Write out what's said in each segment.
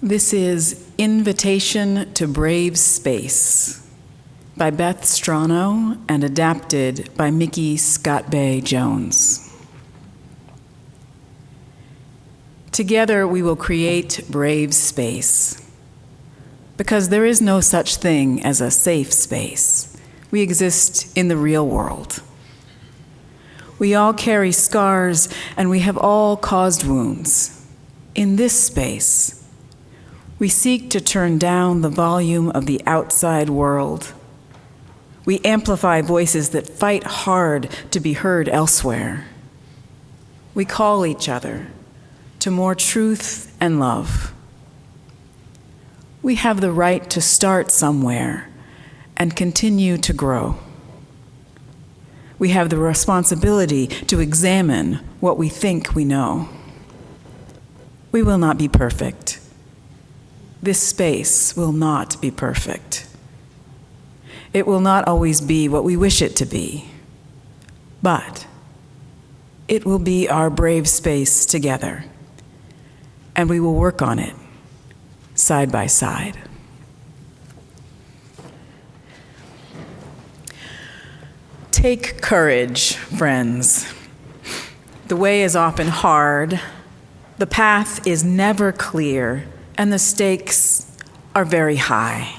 This is Invitation to Brave Space by Beth Strano and adapted by Mickey Scott Bay Jones. Together we will create brave space, because there is no such thing as a safe space. We exist in the real world. We all carry scars, and we have all caused wounds. In this space, we seek to turn down the volume of the outside world. We amplify voices that fight hard to be heard elsewhere. We call each other to more truth and love. We have the right to start somewhere and continue to grow. We have the responsibility to examine what we think we know. We will not be perfect. This space will not be perfect. It will not always be what we wish it to be, but it will be our brave space together, and we will work on it side by side. Take courage, friends. The way is often hard, the path is never clear, and the stakes are very high.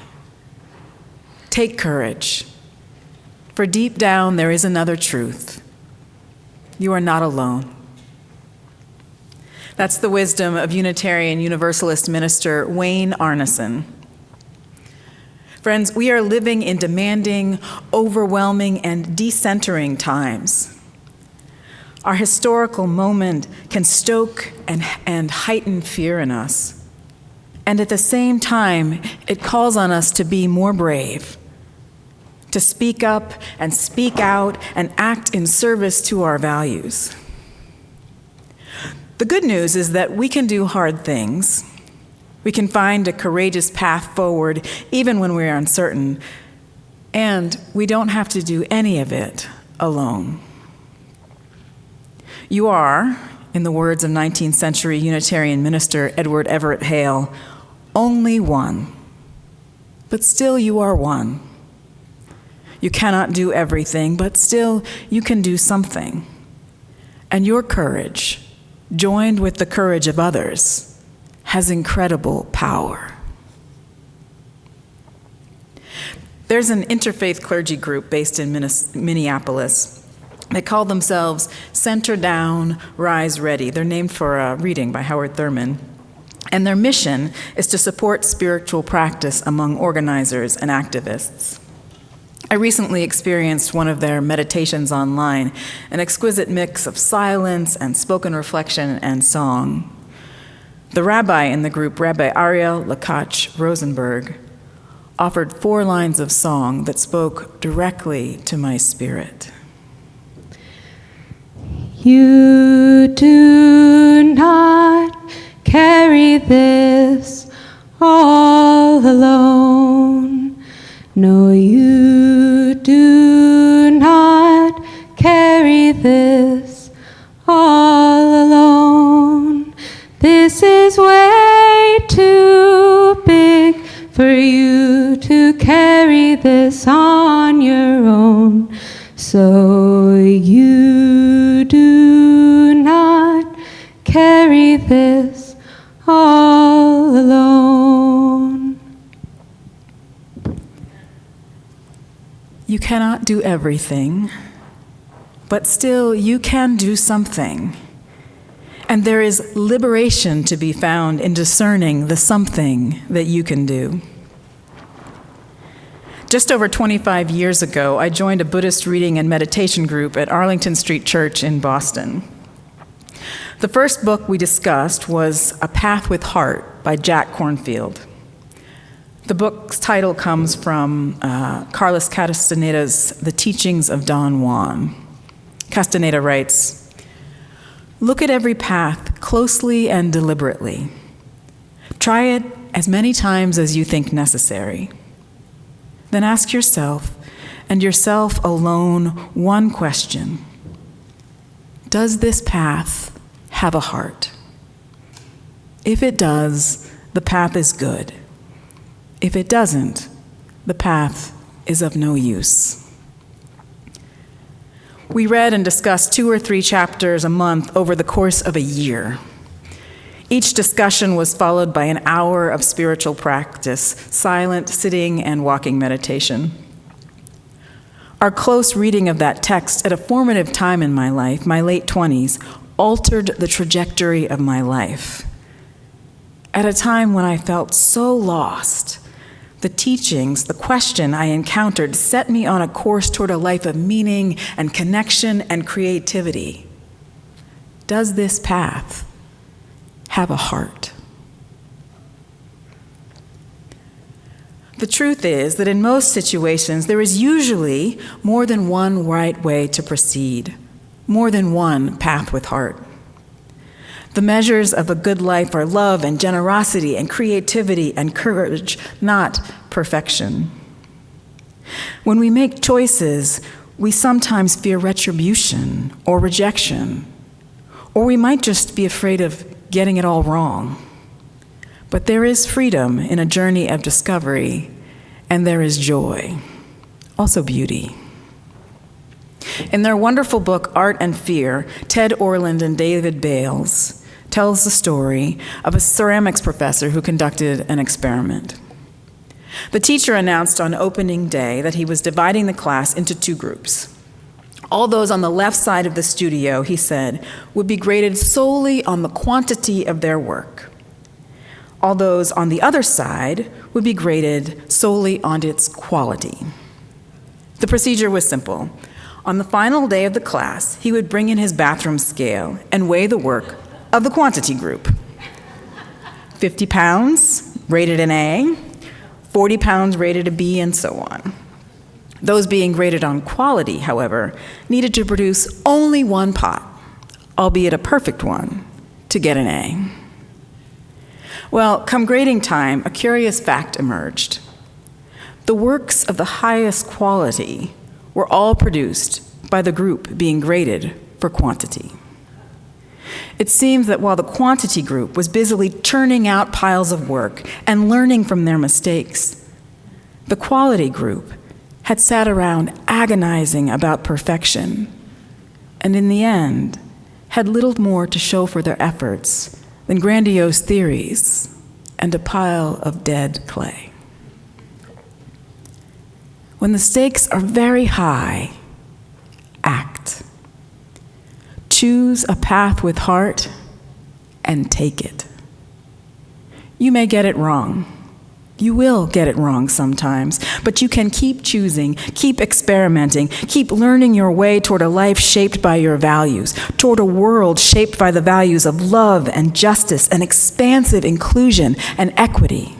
Take courage, for deep down there is another truth. You are not alone. That's the wisdom of Unitarian Universalist minister Wayne Arneson. Friends, we are living in demanding, overwhelming, and decentering times. Our historical moment can stoke and heighten fear in us. And at the same time, it calls on us to be more brave, to speak up and speak out and act in service to our values. The good news is that we can do hard things. We can find a courageous path forward even when we're uncertain, and we don't have to do any of it alone. You are, in the words of 19th century Unitarian minister Edward Everett Hale, only one, but still you are one. You cannot do everything, but still you can do something. And your courage, joined with the courage of others, has incredible power. There's an interfaith clergy group based in Minneapolis. They call themselves Center Down, Rise Ready. They're named for a reading by Howard Thurman. And their mission is to support spiritual practice among organizers and activists. I recently experienced one of their meditations online, an exquisite mix of silence and spoken reflection and song. The rabbi in the group, Rabbi Ariel Lakach Rosenberg, offered 4 lines of song that spoke directly to my spirit. You do not carry this all alone. No, you do not carry this all alone. This is way too big for you to carry this on your own. So you do not carry this all alone. You cannot do everything, but still you can do something. And there is liberation to be found in discerning the something that you can do. Just over 25 years ago, I joined a Buddhist reading and meditation group at Arlington Street Church in Boston. The first book we discussed was A Path with Heart by Jack Kornfield. The book's title comes from Carlos Castaneda's The Teachings of Don Juan. Castaneda writes, "Look at every path closely and deliberately. Try it as many times as you think necessary. Then ask yourself, and yourself alone, one question. Does this path have a heart? If it does, the path is good. If it doesn't, the path is of no use. We read and discussed 2 or 3 chapters a month over the course of a year. Each discussion was followed by an hour of spiritual practice, silent sitting and walking meditation. Our close reading of that text at a formative time in my life, my late 20s, altered the trajectory of my life. At a time when I felt so lost, the teachings, the question I encountered set me on a course toward a life of meaning and connection and creativity. Does this path have a heart? The truth is that in most situations, there is usually more than one right way to proceed, more than one path with heart. The measures of a good life are love and generosity and creativity and courage, not perfection. When we make choices, we sometimes fear retribution or rejection, or we might just be afraid of getting it all wrong. But there is freedom in a journey of discovery, and there is joy, also beauty. In their wonderful book, Art and Fear, Ted Orland and David Bales tells the story of a ceramics professor who conducted an experiment. The teacher announced on opening day that he was dividing the class into 2 groups. All those on the left side of the studio, he said, would be graded solely on the quantity of their work. All those on the other side would be graded solely on its quality. The procedure was simple. On the final day of the class, he would bring in his bathroom scale and weigh the work of the quantity group. 50 pounds, rated an A, 40 pounds, rated a B, and so on. Those being graded on quality, however, needed to produce only one pot, albeit a perfect one, to get an A. Well, come grading time, a curious fact emerged. The works of the highest quality were all produced by the group being graded for quantity. It seems that while the quantity group was busily churning out piles of work and learning from their mistakes, the quality group had sat around agonizing about perfection, and in the end, had little more to show for their efforts than grandiose theories and a pile of dead clay. When the stakes are very high, act. Choose a path with heart and take it. You may get it wrong. You will get it wrong sometimes, but you can keep choosing, keep experimenting, keep learning your way toward a life shaped by your values, toward a world shaped by the values of love and justice and expansive inclusion and equity.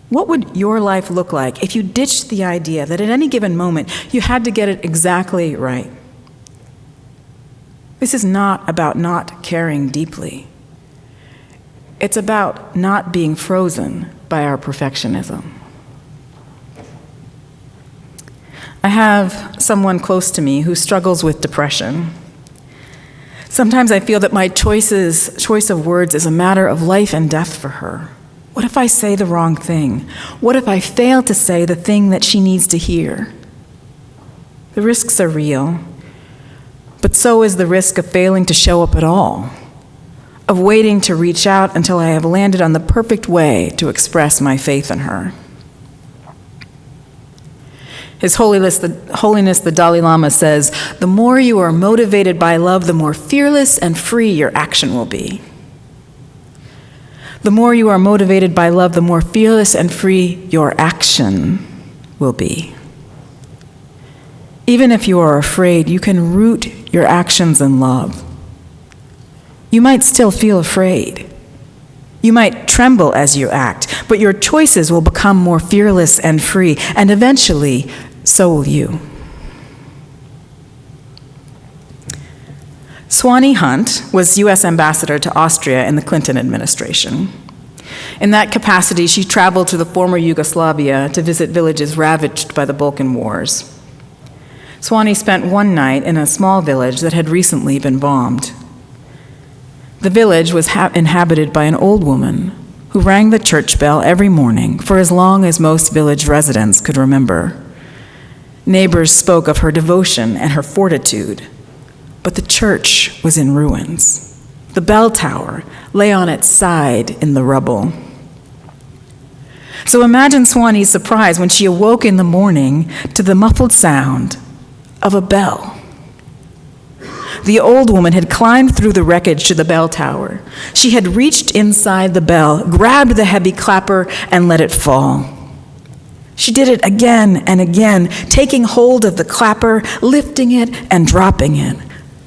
What would your life look like if you ditched the idea that at any given moment you had to get it exactly right? This is not about not caring deeply. It's about not being frozen by our perfectionism. I have someone close to me who struggles with depression. Sometimes I feel that my choice of words is a matter of life and death for her. What if I say the wrong thing? What if I fail to say the thing that she needs to hear? The risks are real, but so is the risk of failing to show up at all, of waiting to reach out until I have landed on the perfect way to express my faith in her. His Holiness the Dalai Lama says, "The more you are motivated by love, the more fearless and free your action will be." The more you are motivated by love, the more fearless and free your action will be. Even if you are afraid, you can root your actions in love. You might still feel afraid. You might tremble as you act, but your choices will become more fearless and free, and eventually, so will you. Swanee Hunt was U.S. Ambassador to Austria in the Clinton administration. In that capacity, she traveled to the former Yugoslavia to visit villages ravaged by the Balkan Wars. Swanee spent one night in a small village that had recently been bombed. The village was inhabited by an old woman who rang the church bell every morning for as long as most village residents could remember. Neighbors spoke of her devotion and her fortitude, but the church was in ruins. The bell tower lay on its side in the rubble. So imagine Swanee's surprise when she awoke in the morning to the muffled sound of a bell. The old woman had climbed through the wreckage to the bell tower. She had reached inside the bell, grabbed the heavy clapper, and let it fall. She did it again and again, taking hold of the clapper, lifting it and dropping it,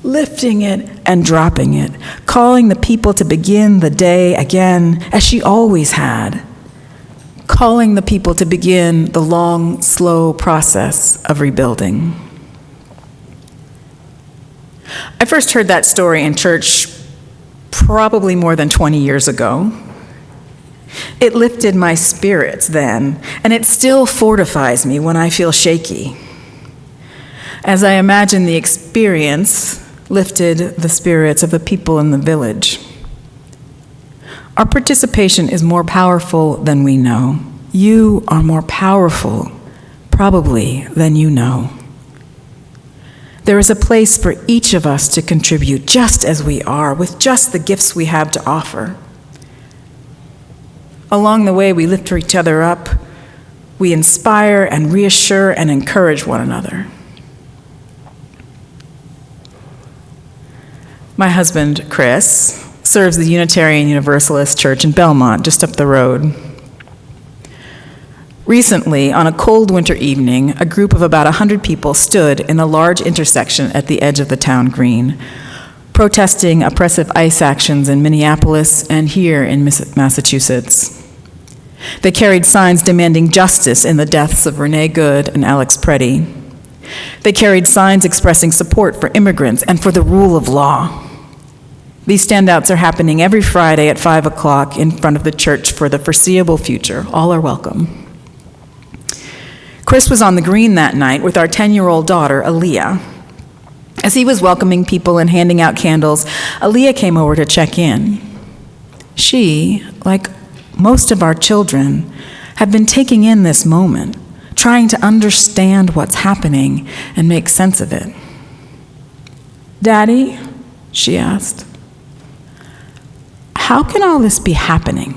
lifting it and dropping it, calling the people to begin the day again, as she always had, calling the people to begin the long, slow process of rebuilding. I first heard that story in church probably more than 20 years ago. It lifted my spirits then, and it still fortifies me when I feel shaky. As I imagine the experience lifted the spirits of the people in the village. Our participation is more powerful than we know. You are more powerful, probably, than you know. There is a place for each of us to contribute just as we are, with just the gifts we have to offer. Along the way, we lift each other up. We inspire and reassure and encourage one another. My husband, Chris, serves the Unitarian Universalist Church in Belmont, just up the road. Recently, on a cold winter evening, a group of about 100 people stood in a large intersection at the edge of the town green, protesting oppressive ICE actions in Minneapolis and here in Massachusetts. They carried signs demanding justice in the deaths of Renee Good and Alex Preddy. They carried signs expressing support for immigrants and for the rule of law. These standouts are happening every Friday at 5 o'clock in front of the church for the foreseeable future. All are welcome. Chris was on the green that night with our 10-year-old daughter, Aaliyah. As he was welcoming people and handing out candles, Aaliyah came over to check in. She, like most of our children, have been taking in this moment, trying to understand what's happening and make sense of it. "Daddy," she asked, "how can all this be happening?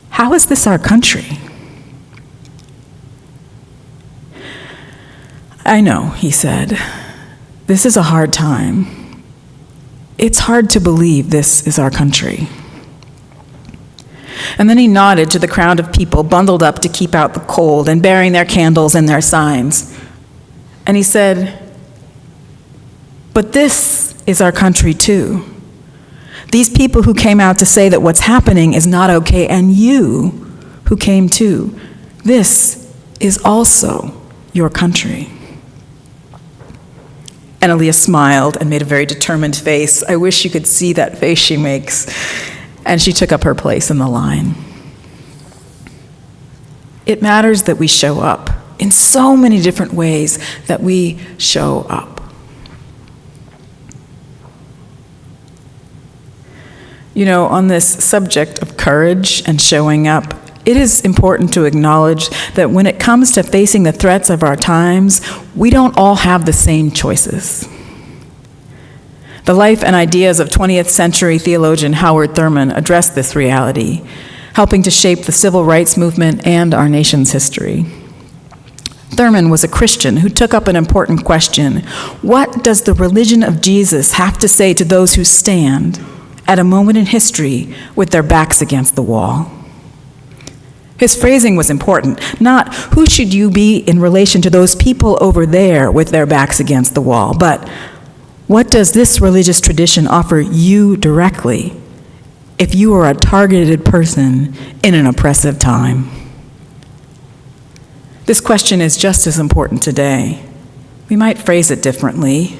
How is this our country?" "I know," he said. "This is a hard time. It's hard to believe this is our country." And then he nodded to the crowd of people bundled up to keep out the cold and bearing their candles and their signs. And he said, "But this is our country too. These people who came out to say that what's happening is not okay, and you who came too, this is also your country." And Aaliyah smiled and made a very determined face. I wish you could see that face she makes. And she took up her place in the line. It matters that we show up in so many different ways, that we show up. You know, on this subject of courage and showing up, it is important to acknowledge that when it comes to facing the threats of our times, we don't all have the same choices. The life and ideas of 20th century theologian Howard Thurman addressed this reality, helping to shape the civil rights movement and our nation's history. Thurman was a Christian who took up an important question: what does the religion of Jesus have to say to those who stand at a moment in history with their backs against the wall? His phrasing was important, not who should you be in relation to those people over there with their backs against the wall, but what does this religious tradition offer you directly if you are a targeted person in an oppressive time? This question is just as important today. We might phrase it differently.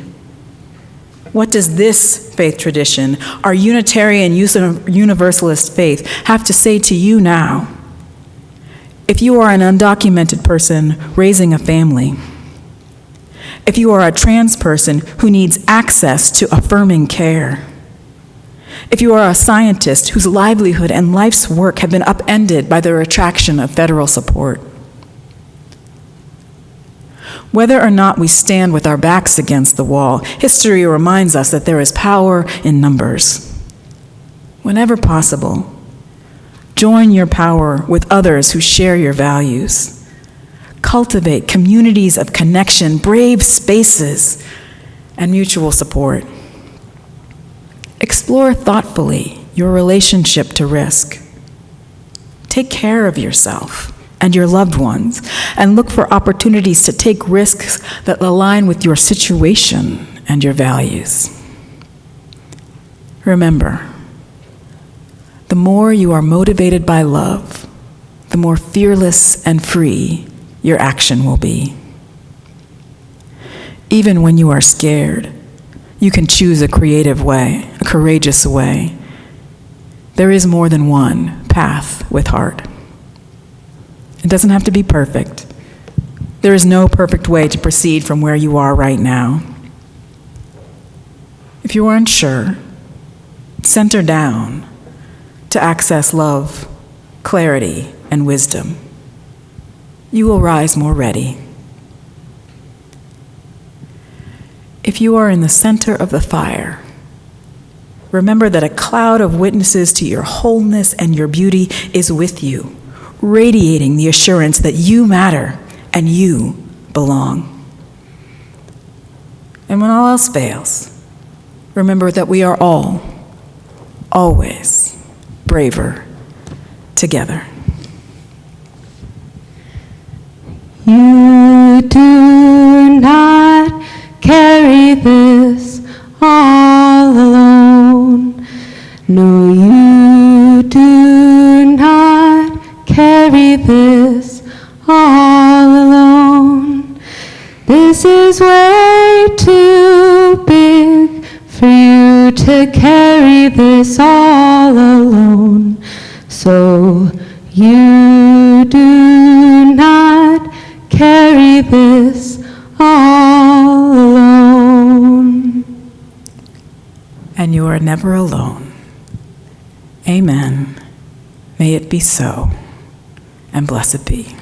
What does this faith tradition, our Unitarian Universalist faith, have to say to you now? If you are an undocumented person raising a family, If you are a trans person who needs access to affirming care. If you are a scientist whose livelihood and life's work have been upended by the retraction of federal support. Whether or not we stand with our backs against the wall, history reminds us that there is power in numbers. Whenever possible, join your power with others who share your values. Cultivate communities of connection, brave spaces, and mutual support. Explore thoughtfully your relationship to risk. Take care of yourself and your loved ones, and look for opportunities to take risks that align with your situation and your values. Remember, the more you are motivated by love, the more fearless and free your action will be. Even when you are scared, you can choose a creative way, a courageous way. There is more than one path with heart. It doesn't have to be perfect. There is no perfect way to proceed from where you are right now. If you are unsure, center down to access love, clarity, and wisdom. You will rise more ready. If you are in the center of the fire, remember that a cloud of witnesses to your wholeness and your beauty is with you, radiating the assurance that you matter and you belong. And when all else fails, remember that we are all, always, braver together. You do not carry this all alone. No, you do not carry this all alone. This is way too big for you to carry this all alone. So you do not carry this all alone. And you are never alone. Amen. May it be so, and blessed be.